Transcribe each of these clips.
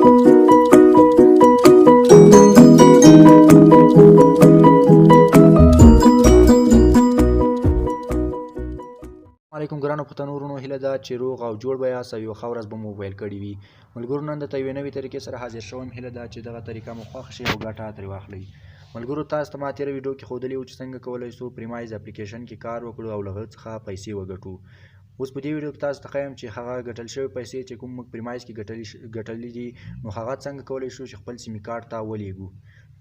علیکم ګرانو پښتنو ورونو، هیله ده چې روغ او جوړ به یاست او یو ښه ورځ به مو پیل کړې وي. ملګرو، نن درته یوې نوې طریقې سره حاضر شوم. هیله ده چې دغه طریقه مو خوښ شي او ګټه ترې واخلئ. ملګرو، تاسو ته ما تېره ویډیو کې ښودلي وو چې څنګه کولی شو فرمیز اپلیکیشن کې کار وکړو او له هغه څخه پیسې وګټو. اوس په دې ویډیو کې تاسو ته ښیم چې هغه ګټل شوي پیسې چې کوم موږ فرمیز کې ګټلي دي، نو هغه څنګه کولی شو چې خپل سیمې کارت ته ولیږو.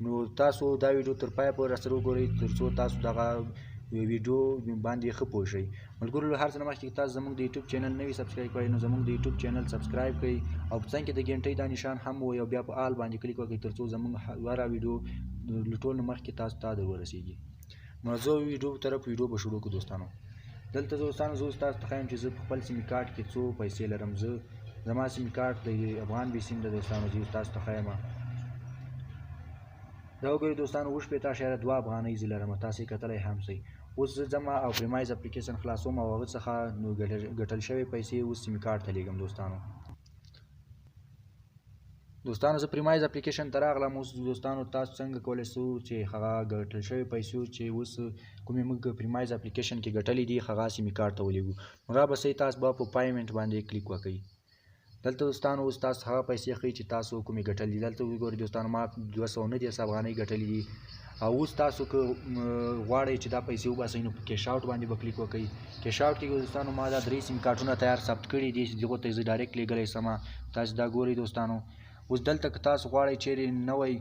نو تاسو دا ویډیو تر پایه پورې راسره وګورئ تر څو تاسو دغه ویډیو باندې ښه پوه شئ. ملګرو، له هر څه نه مخکې تاسو زموږ د یوټیوب چینل نه وي سبسکرایب کړی، نو زموږ د یوټیوب چینل سبسکرایب کړئ او په څنګ کې د ګنټۍ دا نشان هم وي او بیا په آل باندې کلیک وکړئ تر څو زموږ هره ویډیو له ټولو نه مخکې تاسو ته در ورسیږي. نو زه ویډیو به شروع کړو دوستانو. دلته دوستانو زه اوس تاسو ته ښیم چې زه په خپل سیمې کارت کې څو پیسې لرم. زما سیمې کارت د افغان بي سیم ده دوستانو. زه تاسو ته ښیم دا وګورئ دوستانو، 8.2 افغانۍ زه لرم، تاسو یې کتلی هم شئ. اوس زه ځم او فرمیز اپلیکیشن خلاصوم او هغه څخه نو ګټل شوې پیسې اوس سیمې کارت ته لیږم دوستانو. زه فرمیز اپلیکیشن ته راغلم. اوس دوستانو تاسو څنګه کولی شو چې هغه ګټل شوې پیسې چې اوس کومې موږ فرمیز اپلیکیشن کې ګټلې دي هغه سیمې کارت ته ولیږو. نو رابسئ تاسو به په پیمنټ باندې کلیک وکړئ. دلته دوستانو اوس تاسو هغه پیسې ښیي چې تاسو کومې ګټلې دي. دلته وګورئ دوستانو، ما 219 افغانۍ ګټلې دي. او اوس تاسو که غواړئ چې دا پیسې وباسئ نو په کیش آوټ باندې به کلیک وکړئ. کیش آوټ کې دوستانو ما دا 3 سیم کارتونه تیار ثبت کړي دي چې دغو ته یې زه ډایرکټ لیږلی شمه. تاسو دا ګورئ دوستانو. اوس دلته که تاسو غواړئ چیرې نوی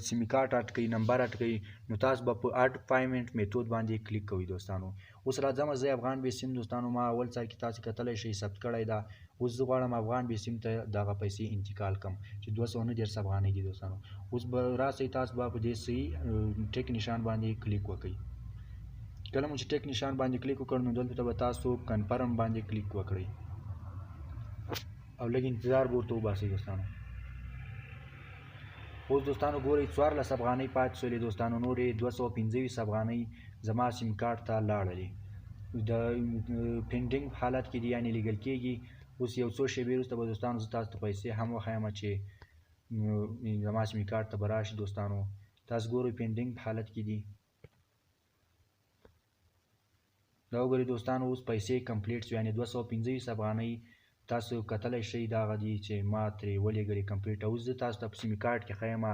سیمې کارت اډ کړئ، نمبر اډ کړئ، نو تاسو به په اډ پیمنټ میتود باندې کلیک کوئ دوستانو. اوس راځم زه افغان بي سیم دوستانو، ما اول ځای کې تاسو کتلی شئ ثبت کړی ده. اوس زه غواړم افغان بي سیم ته دغه پیسې انتقال کړم چې 219 افغانۍ دي دوستانو. اوس به راسئ تاسو به په دې صحیح ټیک نشان باندې کلیک وکړئ. کله مو چې ټیک نشان باندې کلیک وکړ نو دلته به تاسو کنفرم باندې کلیک وکړئ او لږ انتظار به ورته وباسئ دوستانو. اوس دوستانو ګورئ 14 افغانۍ پاتې شولې دوستانو، نورې 225 افغانۍ زما سیم کارت ته لاړلې. د پینډینګ حالت کې دي، یعنې لیږل کېږي. اوس یو څو شېبې وروسته به دوستانو زه تاسو ته پیسې هم وښیم چې زما سیمې کارت ته به راشي دوستانو. تاسو ګورئ پینډینګ په حالت کې دي. دا وګورئ دوستانو، اوس پیسې کمپلیټ شو، یعنې 225 افغانۍ تاسو کتلی شئ دغه دي چې ما ترې ولېږلې کمپلیټ. اوس زه تاسو ته په سیمې کارت کې ښیم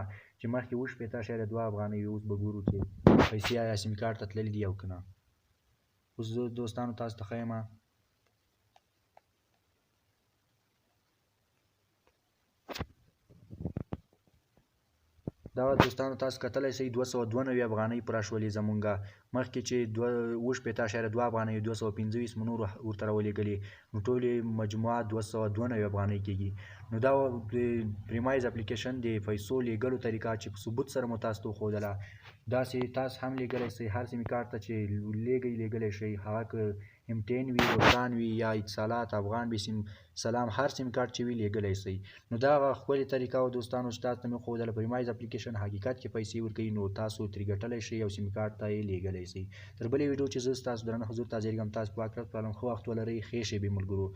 چې مخکې 8.2 افغانۍ وي. اوس به ګورو چې پیسې آیا سیمې کارت ته تللي دي او که نه. اوس زه دوستانو تاسو ته ښیم دا دوستانو تاسو کتلی شئ 292 افغانۍ پوره شولې زمونږه. مخکې چې 8.2 افغانۍ 225 مو نور ورته راولېږلې، نو ټولې مجموعه 292 افغانۍ کېږي. نو دا د فرمیز اپلیکیشن د پیسو لیږلو طریقه چې په ثبوت سره مو تاسو ته وښودله، داسې تاسو هم لیږلی شئ. هر سیمې کارت ته چې لیږلی شئ، هغه که M10 وي، روتان وي یا اتصالات، افغان بي سیم، سلام، هر سیم کارت چې وي لیږلی شئ. نو دا هغه ښکلې طریقه وه دوستانو چې تاسو ته مې وښودله. فرمیز اپلیکیشن حقیقت کې پیسې ورکوي، نو تاسو ترې ګټلی شئ او سیم کارت ته یې لیږلی شئ. تر بلې ویډیو چې زه ستاسو درنه حضور ته حاضرېږم، تاسو په اکرت پالم. ښه وخت ولرئ، ښې شېبې ملګرو.